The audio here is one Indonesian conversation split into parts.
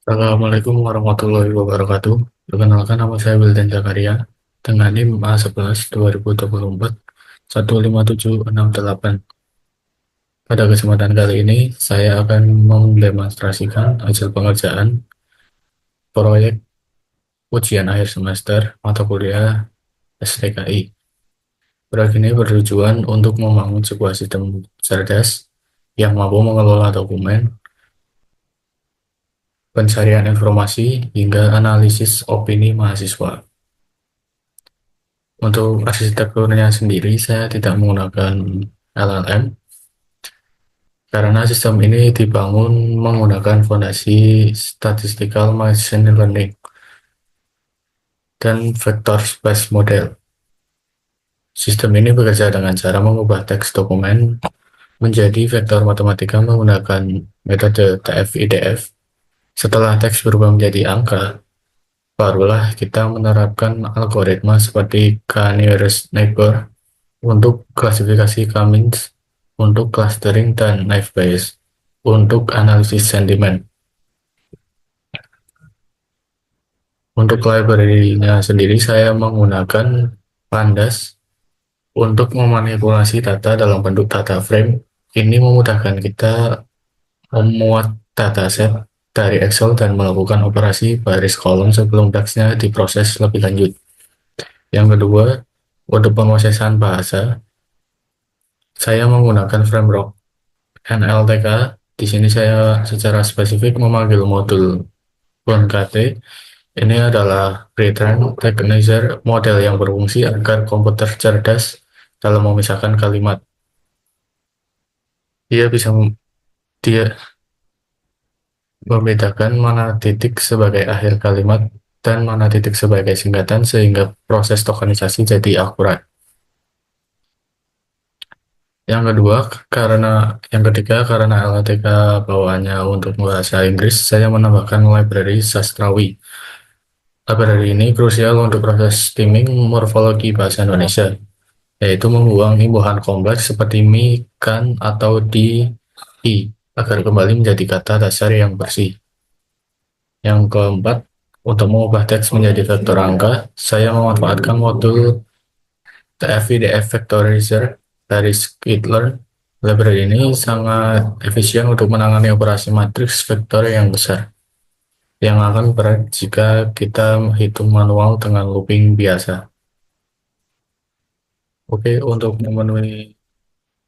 Assalamualaikum warahmatullahi wabarakatuh. Perkenalkan nama saya Wildan Zakaria dengan NIM A11 2024 15768. Pada kesempatan kali ini saya akan mendemonstrasikan hasil pengerjaan proyek ujian akhir semester mata kuliah STKI. Proyek ini bertujuan untuk membangun sebuah sistem cerdas yang mampu mengelola dokumen, pencarian informasi, hingga analisis opini mahasiswa. Untuk arsitekturnya sendiri, saya tidak menggunakan LLM karena sistem ini dibangun menggunakan fondasi Statistical Machine Learning dan Vector Space Model. Sistem ini bekerja dengan cara mengubah teks dokumen menjadi vektor matematika menggunakan metode TF-IDF. Setelah teks berubah menjadi angka, barulah kita menerapkan algoritma seperti K-nearest neighbor untuk klasifikasi Cummings, untuk clustering, dan naive Bayes untuk analisis sentimen. Untuk library-nya sendiri saya menggunakan Pandas untuk memanipulasi data dalam bentuk data frame. Ini memudahkan kita memuat dataset dari Excel dan melakukan operasi baris kolom sebelum teksnya diproses lebih lanjut. Yang kedua, untuk pemrosesan bahasa, saya menggunakan framework NLTK. Di sini saya secara spesifik memanggil modul BONKT. Ini adalah Pre-trained Recognizer, model yang berfungsi agar komputer cerdas dalam memisahkan kalimat. Dia bisa dia membedakan mana titik sebagai akhir kalimat dan mana titik sebagai singkatan sehingga proses tokenisasi jadi akurat. Yang ketiga, karena LATK bawaannya untuk bahasa Inggris, saya menambahkan library Sastrawi. Library ini krusial untuk proses skimming morfologi bahasa Indonesia, yaitu membuang imbuhan kompleks seperti mi, kan, atau di, i, agar kembali menjadi kata dasar yang bersih. Yang keempat, untuk mengubah teks menjadi vektor angka, saya memanfaatkan modul TF-IDF Vectorizer dari Skitlearn. Library ini sangat efisien untuk menangani operasi matriks vektor yang besar, yang akan berat jika kita menghitung manual dengan looping biasa. Oke, untuk memenuhi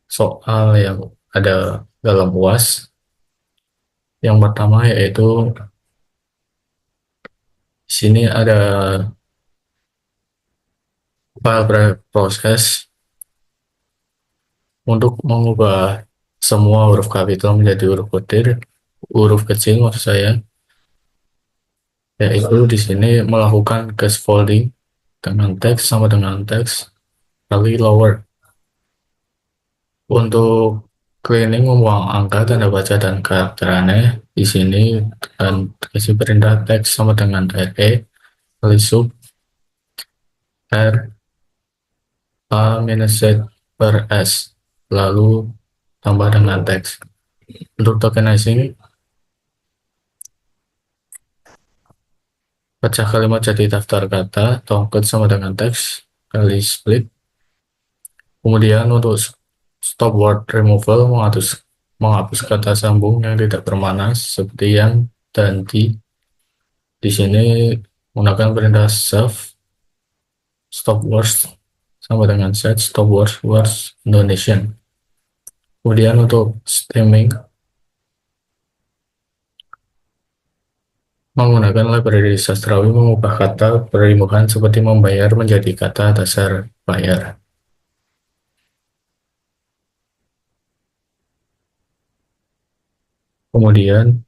soal yang ada dalam UAS, yang pertama yaitu di sini ada file proses untuk mengubah semua huruf kapital menjadi huruf kecil maksud saya, yaitu di sini melakukan scaffolding dengan teks sama dengan teks kali lower. Untuk cleaning, membuang angka, tanda baca, dan karakter aneh di sini, dan kasih perintah teks sama dengan RE kali sub R A minus Z per S, lalu tambah dengan teks. Untuk tokenizing, pecah kalimat jadi daftar kata, tongkat sama dengan teks kali split. Kemudian untuk stop word removal, menghapus kata sambung yang tidak bermakna seperti yang dan di. Di sini menggunakan perintah save stop words sama dengan set stop words Indonesian. Kemudian untuk stemming, menggunakan library sastrawi mengubah kata perimuhan seperti membayar menjadi kata dasar bayar. Kemudian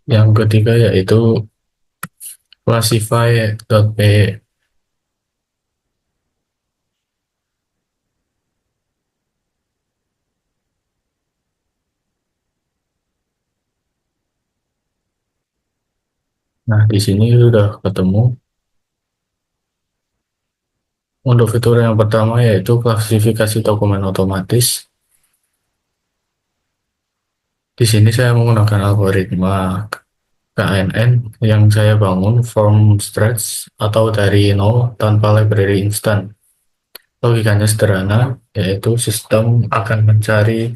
yang ketiga yaitu classify.p. Nah, di sini sudah ketemu. Untuk fitur yang pertama yaitu klasifikasi dokumen otomatis. Di sini saya menggunakan algoritma KNN yang saya bangun from scratch atau dari nol tanpa library instan. Logikanya sederhana, yaitu sistem akan mencari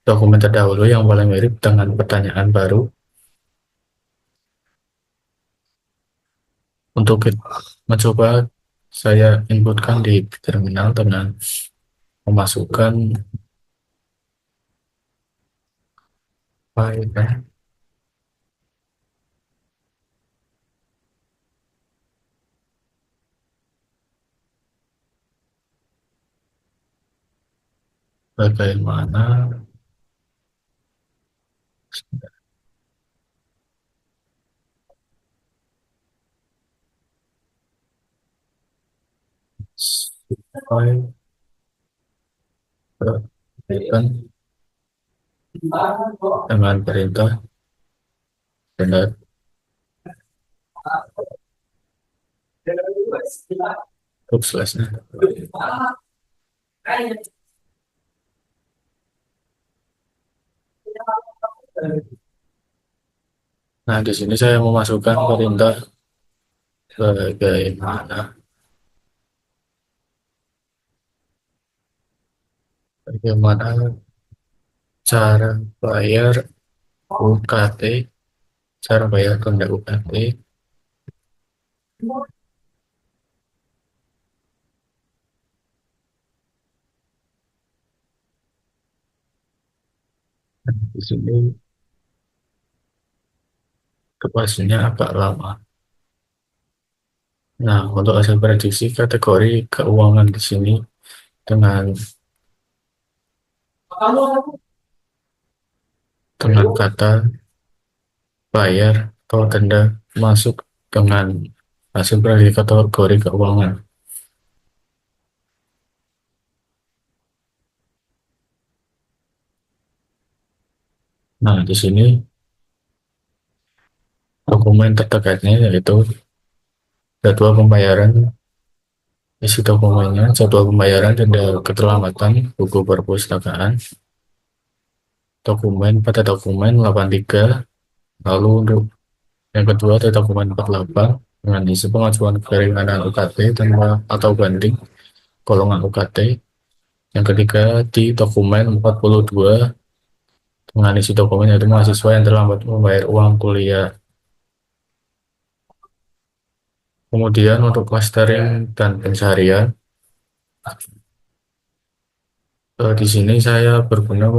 dokumen terdahulu yang paling mirip dengan pertanyaan baru. Untuk mencoba, saya inputkan di terminal dengan memasukkan file bagaimana file berkaitan dengan perintah standar slash. Nah, di sini saya memasukkan perintah bagaimana bagaimana cara bayar UKT, cara bayar tanda UKT. Di sini kepastiannya agak lama. Nah, untuk hasil prediksi kategori keuangan di sini dengan kata bayar atau denda masuk dengan hasil prediksi kategori keuangan. Nah, di sini dokumen terdegatnya yaitu jadwal pembayaran, isi dokumennya, jadwal pembayaran, denda keterlambatan, buku perpustakaan, dokumen pada dokumen 83, lalu untuk yang kedua ada dokumen 48 dengan isi pengajuan keringanan UKT tanpa atau banding golongan UKT. Yang ketiga di dokumen 42 dengan isi dokumen yaitu mahasiswa yang terlambat membayar uang kuliah. Kemudian untuk clustering dan pencarian, di sini saya berguna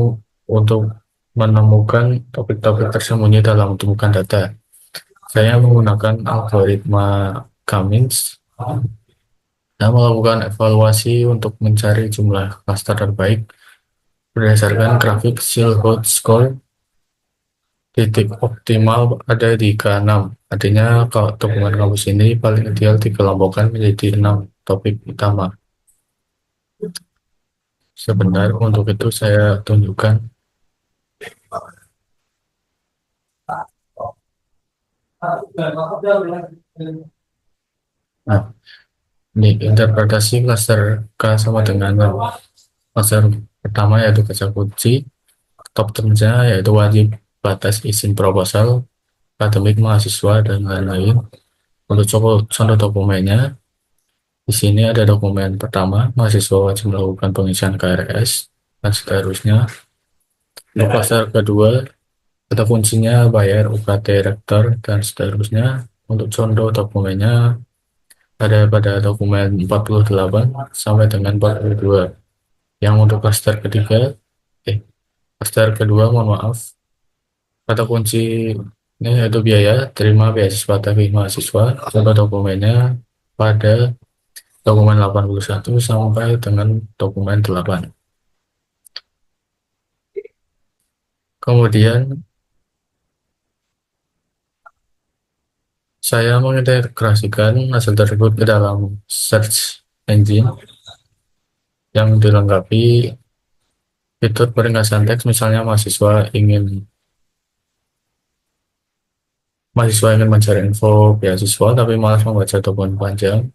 untuk menemukan topik-topik tersembunyi dalam tumpukan data. Saya menggunakan algoritma Cummings dan melakukan evaluasi untuk mencari jumlah klaster terbaik berdasarkan grafik Silhouette Score. Titik optimal ada di K6. Artinya kalau dokumen kampus ini paling ideal dikelompokkan menjadi 6 topik utama. Sebentar, untuk itu saya tunjukkan. Nah, ini interpretasi klaster K sama dengan klaster pertama yaitu kata kunci, top termnya yaitu wajib batas izin proposal, akademik mahasiswa dan lain-lain. Untuk contoh dokumennya, di sini ada dokumen pertama, mahasiswa wajib melakukan pengisian KRS dan seterusnya. Untuk klaster kedua, kata kuncinya bayar UKT rektor dan seterusnya. Untuk contoh dokumennya ada pada dokumen 48 sampai dengan 42. Yang untuk klaster ketiga, klaster kedua, mohon maaf, kata kunci ini yaitu biaya terima beasiswa bagi mahasiswa. Contoh dokumennya pada dokumen 81 sampai dengan dokumen 8. Kemudian saya mengintegrasikan hasil tersebut ke dalam search engine yang dilengkapi fitur peringkatan teks. Misalnya mahasiswa ingin mencari info beasiswa tapi malas membaca dokumen panjang,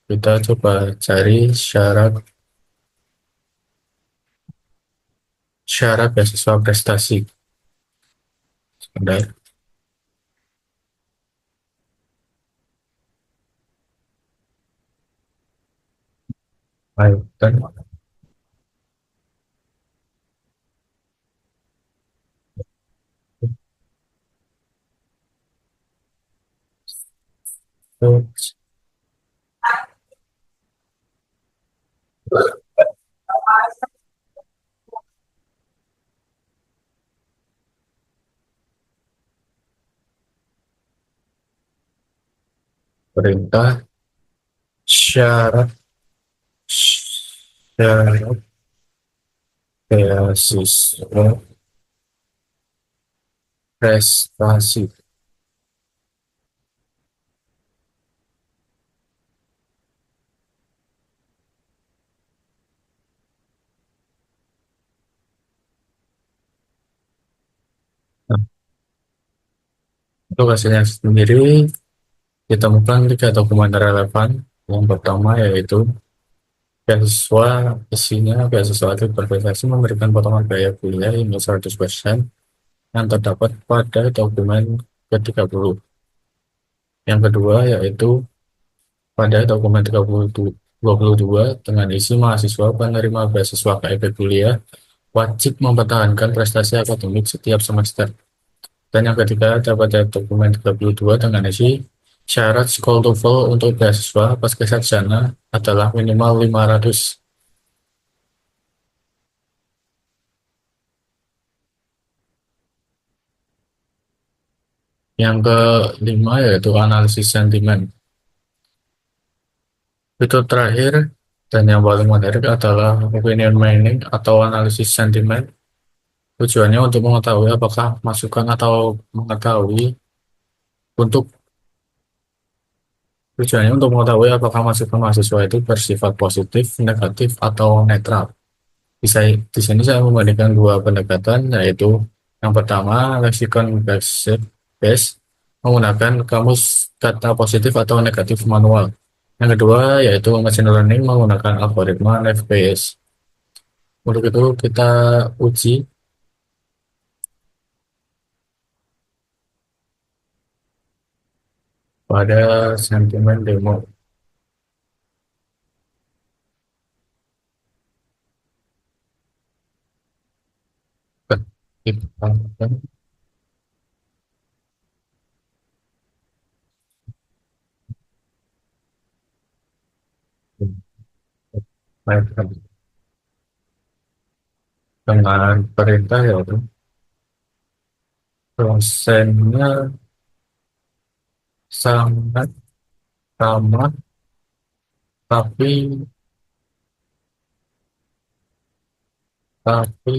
kita coba cari syarat beasiswa prestasi. Sebentar. Baik, dan itu perintah, syarat, syarat beasiswa, prestasi. Nah, untuk hasilnya sendiri ditemukan tiga dokumen relevan. Yang pertama yaitu beasiswa, isinya beasiswa atlet berprestasi memberikan potongan biaya kuliah hingga 100% yang terdapat pada dokumen ke-30. Yang kedua yaitu pada dokumen 22 dengan isi mahasiswa penerima beasiswa KIP kuliah wajib mempertahankan prestasi akademik setiap semester. Dan yang ketiga pada dokumen 32 dengan isi syarat School TOEFL untuk beasiswa pasca sarjana adalah minimal 500. Yang kelima yaitu analisis sentimen. Itu terakhir dan yang paling menarik adalah opinion mining atau analisis sentimen. Tujuannya untuk mengetahui apakah masukan atau mengetahui untuk tujuannya untuk mengetahui apakah masukan mahasiswa itu bersifat positif, negatif, atau netral. Bisa di sini saya membandingkan dua pendekatan, yaitu yang pertama lexicon based menggunakan kamus kata positif atau negatif manual. Yang kedua yaitu machine learning menggunakan algoritma naive Bayes. Untuk itu kita uji pada sentimen demo. Kita mainkan dengan perintah yaitu dosennya sangat ramah tapi tapi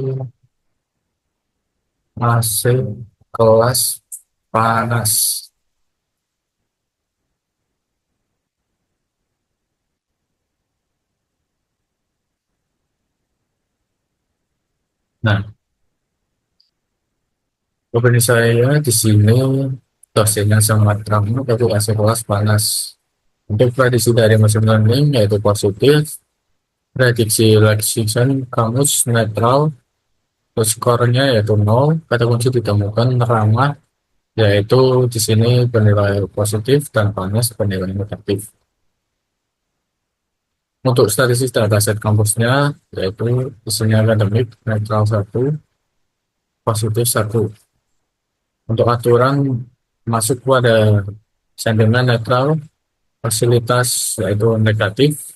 masih kelas panas. Nah, opini saya di sini dosennya sangat ramah tapi masih kelas panas. Untuk prediksi dari machine learning yaitu positif, prediksi lexicon kamus netral, terus skornya yaitu nol, kata kunci ditemukan ramah, yaitu di sini bernilai positif dan panas bernilai negatif. Untuk statistik dataset kampusnya yaitu isinya akademik netral satu, positif satu. Untuk aturan masuk pada sentimen netral, fasilitas yaitu negatif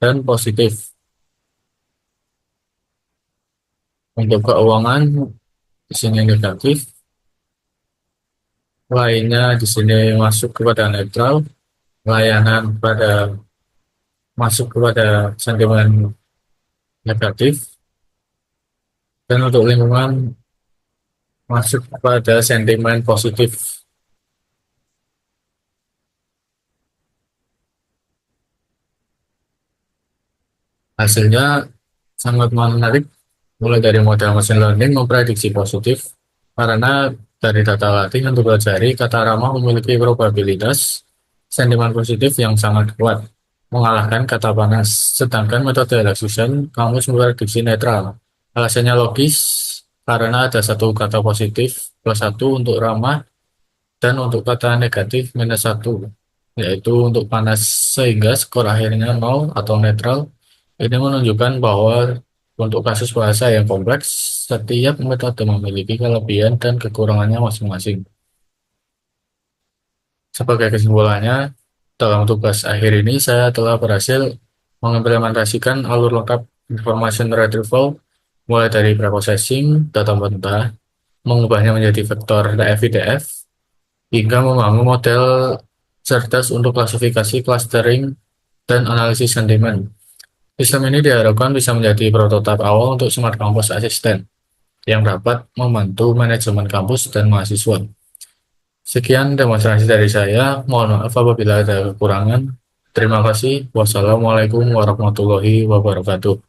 dan positif. Untuk keuangan di sini negatif, lainnya di sini masuk kepada netral, layanan pada masuk kepada sentimen negatif, dan untuk lingkungan masuk kepada sentimen positif. Hasilnya sangat menarik, mulai dari model machine learning memprediksi positif karena dari data latih untuk pelajari kata ramah memiliki probabilitas sentimen positif yang sangat kuat mengalahkan kata panas. Sedangkan metode Lexusion kamus memprediksi netral. Alasannya logis karena ada satu kata positif plus satu untuk ramah dan untuk kata negatif minus satu, yaitu untuk panas, sehingga skor akhirnya nol atau netral Ini menunjukkan bahwa untuk kasus bahasa yang kompleks, setiap metode memiliki kelebihan dan kekurangannya masing-masing. Sebagai kesimpulannya, dalam tugas akhir ini saya telah berhasil mengimplementasikan alur lengkap information retrieval mulai dari preprocessing, data mentah, mengubahnya menjadi vektor DFIDF, hingga membangun model cerdas untuk klasifikasi, clustering, dan analisis sentimen. Sistem ini diharapkan bisa menjadi prototipe awal untuk Smart Campus Assistant yang dapat membantu manajemen kampus dan mahasiswa. Sekian demonstrasi dari saya. Mohon maaf apabila ada kekurangan. Terima kasih. Wassalamualaikum warahmatullahi wabarakatuh.